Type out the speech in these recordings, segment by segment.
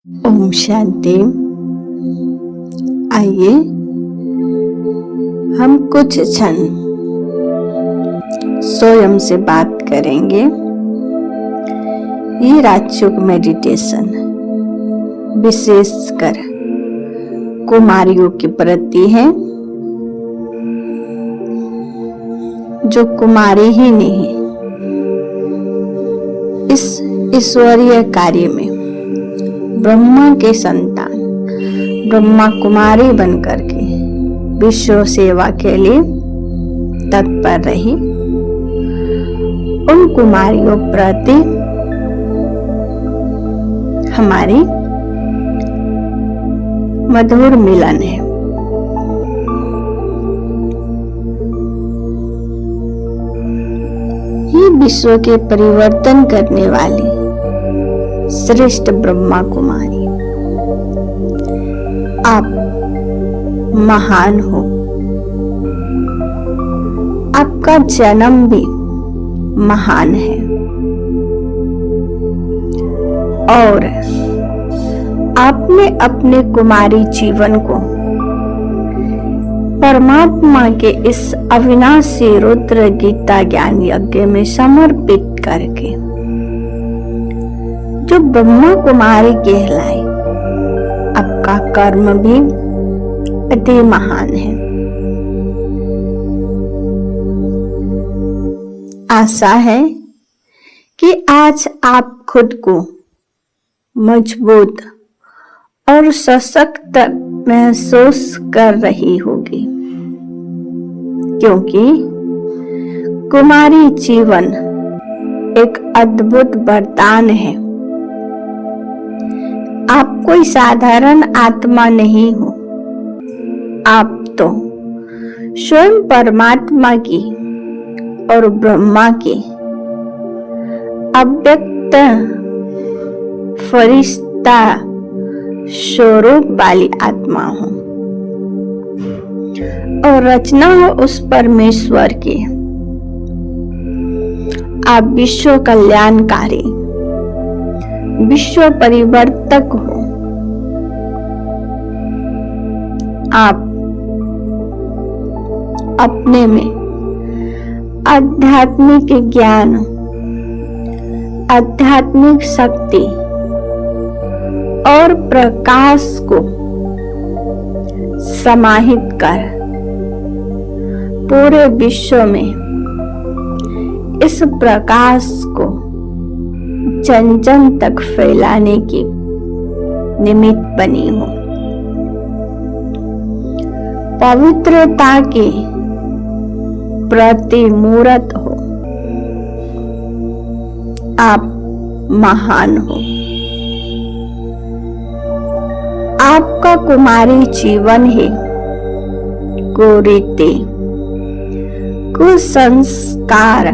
ओम शांति। आइए हम कुछ क्षण स्वयं से बात करेंगे। ये राजयोग मेडिटेशन विशेषकर कुमारियों के प्रति है, जो कुमारी ही नहीं, इस ईश्वरीय कार्य में ब्रह्मा के संतान ब्रह्मा कुमारी बनकर के विश्व सेवा के लिए तत्पर रही। उन कुमारियों प्रति हमारी मधुर मिलन है। ये विश्व के परिवर्तन करने वाली श्रेष्ठ ब्रह्मा कुमारी, आप महान हो। आपका जन्म भी महान है और आपने अपने कुमारी जीवन को परमात्मा के इस अविनाशी रुद्र गीता ज्ञान यज्ञ में समर्पित करके जो ब्रह्मा कुमारी कहलाई, आपका कर्म भी अति महान है। आशा है कि आज आप खुद को मजबूत और सशक्त महसूस कर रही होगी, क्योंकि कुमारी जीवन एक अद्भुत वरदान है। आप कोई साधारण आत्मा नहीं हो, आप तो स्वयं परमात्मा की और ब्रह्मा की अव्यक्त फरिश्ता स्वरूप वाली आत्मा हो और रचना हो उस परमेश्वर की। आप विश्व कल्याणकारी, विश्व परिवर्तक हो। आप अपने में आध्यात्मिक ज्ञान, आध्यात्मिक शक्ति और प्रकाश को समाहित कर पूरे विश्व में इस प्रकाश को जन जन तक फैलाने की निमित्त बनी हो। पवित्रता की प्रतिमूर्त हो। आप महान हो। आपका कुमारी जीवन है कुरीति, कुसंस्कार,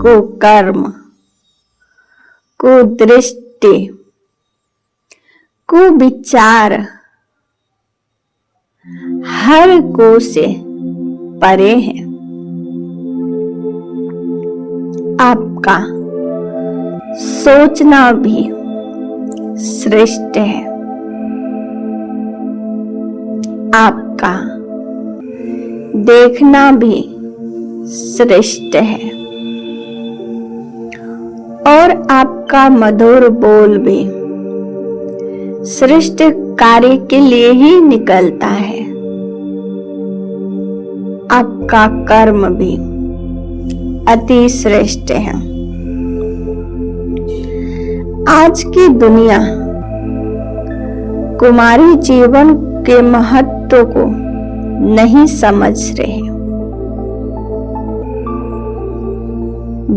कुकर्म, कुदृष्टि, कुविचार, हर को से परे है। आपका सोचना भी श्रेष्ठ है। आपका देखना भी श्रेष्ठ है और आपका मधुर बोल भी श्रेष्ठ कार्य के लिए ही निकलता है। आपका कर्म भी अति श्रेष्ठ है। आज की दुनिया कुमारी जीवन के महत्व को नहीं समझ रहे।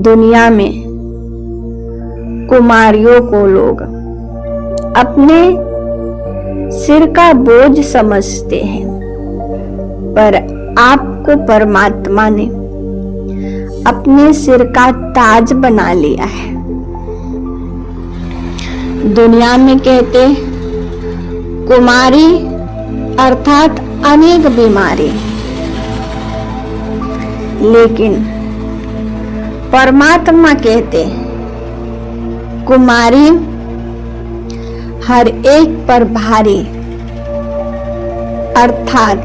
दुनिया में कुमारियों को लोग अपने सिर का बोझ समझते हैं, पर आपको परमात्मा ने अपने सिर का ताज बना लिया है। दुनिया में कहते कुमारी अर्थात अनेक बीमारी, लेकिन परमात्मा कहते कुमारी हर एक पर भारी, अर्थात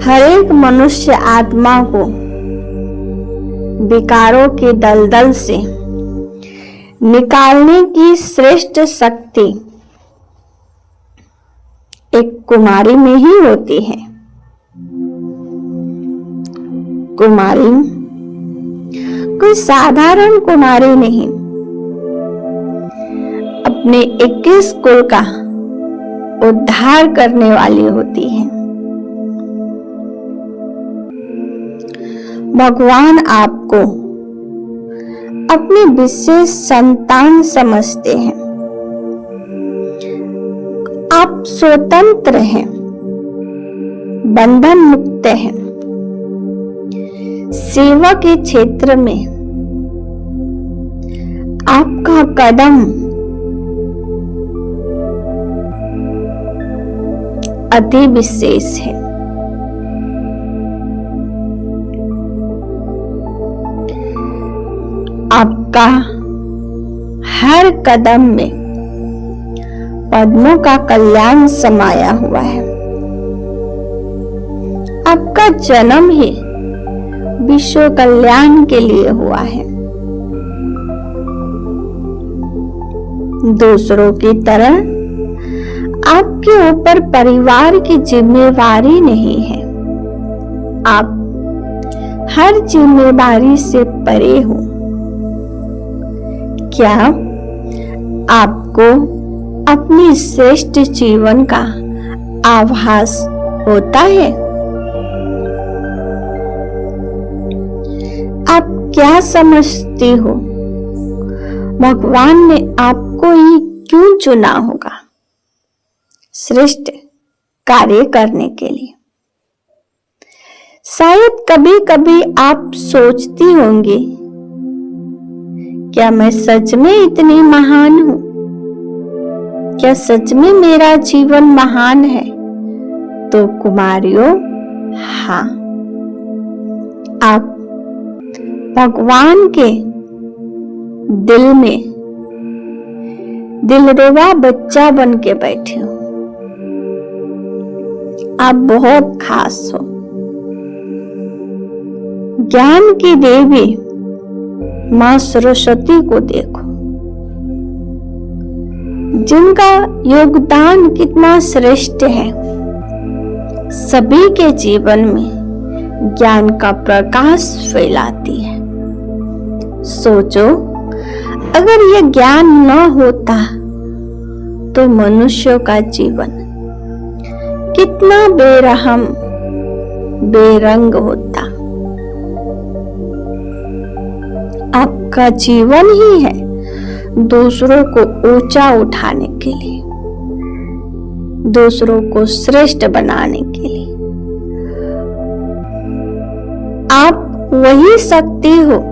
हर एक मनुष्य आत्मा को विकारों के दलदल से निकालने की श्रेष्ठ शक्ति एक कुमारी में ही होती है। कुमारी कोई साधारण कुमारी नहीं, अपने 21 कुल का उद्धार करने वाली होती है। भगवान आपको अपनी विशेष संतान समझते हैं। आप स्वतंत्र हैं, बंधन मुक्त हैं। सेवा के क्षेत्र में आपका कदम अति विशेष है। आपका हर कदम में पद्मों का कल्याण समाया हुआ है। आपका जन्म ही विश्व कल्याण के लिए हुआ है। दूसरों की तरह आपके ऊपर परिवार की जिम्मेवारी नहीं है। आप हर जिम्मेवारी से परे हो। क्या आपको अपनी श्रेष्ठ जीवन का आभास होता है? आप क्या समझती हो? भगवान ने आपको ही क्यों चुना होगा श्रेष्ठ कार्य करने के लिए? शायद कभी कभी आप सोचती होंगी, क्या मैं सच में इतनी महान हूं? क्या सच में मेरा जीवन महान है? तो कुमारियों, हाँ, आप भगवान के दिल में दिलरुबा बच्चा बन के बैठे हो। आप बहुत खास हो। ज्ञान की देवी मां सरस्वती को देखो, जिनका योगदान कितना श्रेष्ठ है। सभी के जीवन में ज्ञान का प्रकाश फैलाती है। सोचो, अगर यह ज्ञान न होता तो मनुष्य का जीवन कितना बेरहम बेरंग होता। आपका जीवन ही है दूसरों को ऊंचा उठाने के लिए, दूसरों को श्रेष्ठ बनाने के लिए। आप वही शक्ति हो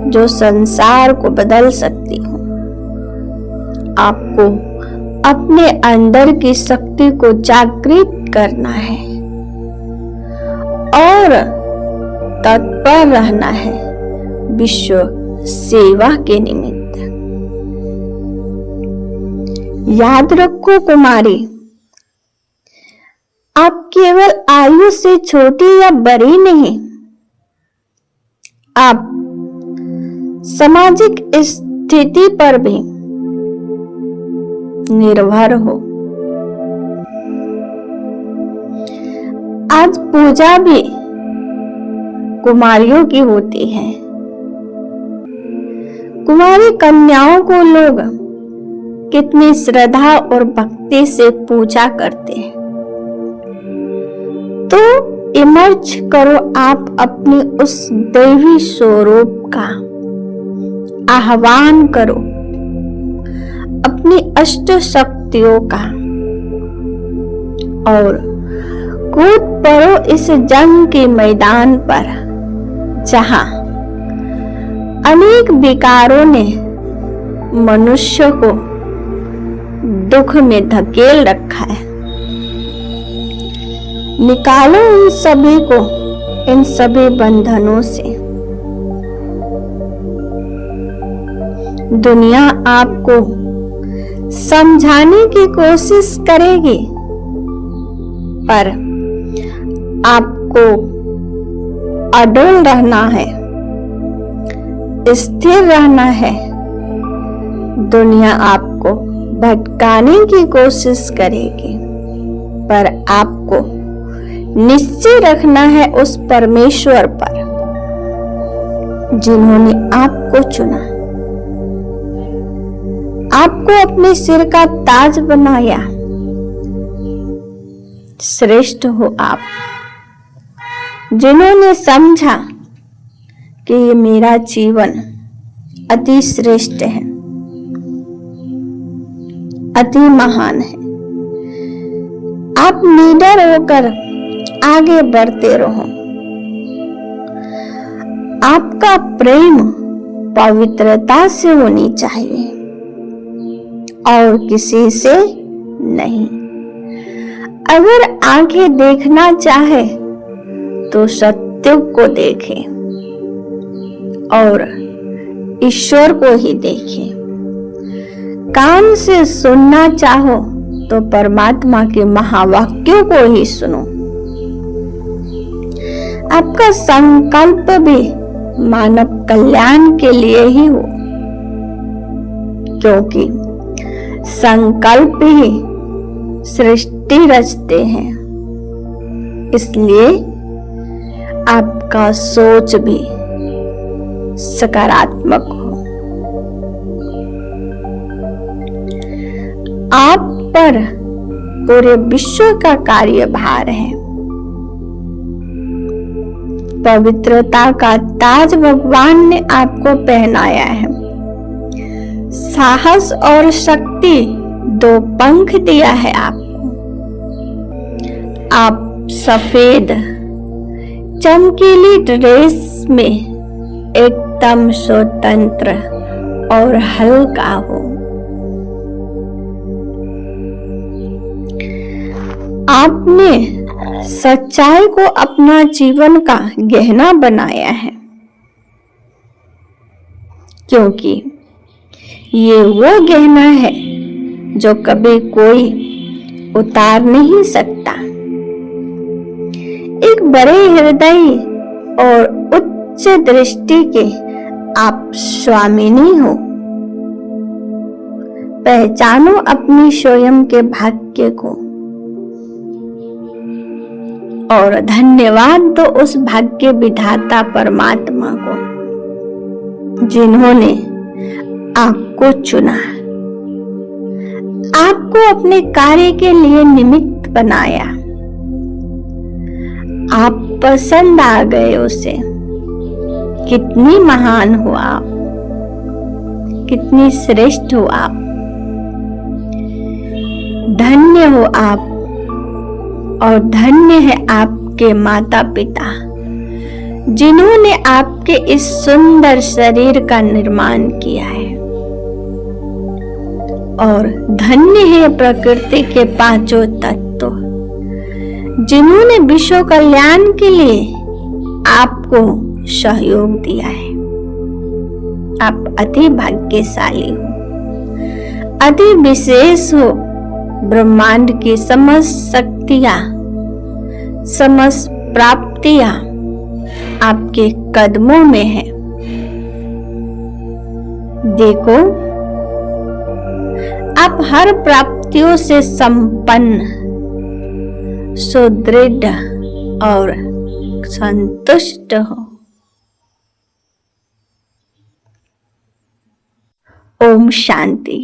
जो संसार को बदल सकती हो। आपको अपने अंदर की शक्ति को जागृत करना है और तत्पर रहना है विश्व सेवा के निमित्त। याद रखो कुमारी, आप केवल आयु से छोटी या बड़ी नहीं, आप सामाजिक स्थिति पर भी निर्भर हो। आज पूजा भी कुमारियों की होती है। कुमारी कन्याओं को लोग कितनी श्रद्धा और भक्ति से पूजा करते हैं। तो इमर्ज करो आप अपनी उस दैवी स्वरूप का आह्वान करो, अपनी अष्ट शक्तियों का, और कूद पड़ो इस जंग के मैदान पर जहां अनेक विकारों ने मनुष्य को दुख में धकेल रखा है। निकालो इन सभी को, इन सभी बंधनों से। दुनिया आपको समझाने की कोशिश करेगी, पर आपको अडोल रहना है, स्थिर रहना है। दुनिया आपको भटकाने की कोशिश करेगी, पर आपको निश्चय रखना है उस परमेश्वर पर जिन्होंने आपको चुना, आपको अपने सिर का ताज बनाया। श्रेष्ठ हो आप, जिन्होंने समझा कि ये मेरा जीवन अति श्रेष्ठ है, अति महान है। आप निडर होकर आगे बढ़ते रहो। आपका प्रेम पवित्रता से होनी चाहिए और किसी से नहीं। अगर आगे देखना चाहे तो सत्य को देखे और ईश्वर को ही देखे। कान से सुनना चाहो तो परमात्मा के महावाक्यों को ही सुनो। आपका संकल्प भी मानव कल्याण के लिए ही हो, क्योंकि संकल्प ही सृष्टि रचते हैं। इसलिए आपका सोच भी सकारात्मक हो। आप पर पूरे विश्व का कार्यभार है। पवित्रता का ताज भगवान ने आपको पहनाया है। साहस और शक्ति दो पंख दिया है आपको। आप सफेद चमकीली ड्रेस में एकदम स्वतंत्र और हल्का हो। आपने सच्चाई को अपना जीवन का गहना बनाया है, क्योंकि ये वो गहना है जो कभी कोई उतार नहीं सकता। एक बड़े हृदय और उच्च दृष्टि के आप स्वामिनी हो। पहचानो अपनी स्वयं के भाग्य को और धन्यवाद दो उस भाग्य विधाता परमात्मा को जिन्होंने आपको चुना, आपको अपने कार्य के लिए निमित्त बनाया। आप पसंद आ गए उसे। कितनी महान हो आप, कितनी श्रेष्ठ हो आप, धन्य हो आप, और धन्य है आपके माता पिता जिन्होंने आपके इस सुंदर शरीर का निर्माण किया है। और धन्य है प्रकृति के पांचों तत्व जिन्होंने विश्व कल्याण के लिए आपको सहयोग दिया है। आप अति भाग्यशाली हो, अति विशेष हो। ब्रह्मांड की समस्त शक्तियां, समस्त प्राप्तियां आपके कदमों में है। देखो, आप हर प्राप्तियों से संपन्न, सुदृढ़ और संतुष्ट हो। ओम शांति।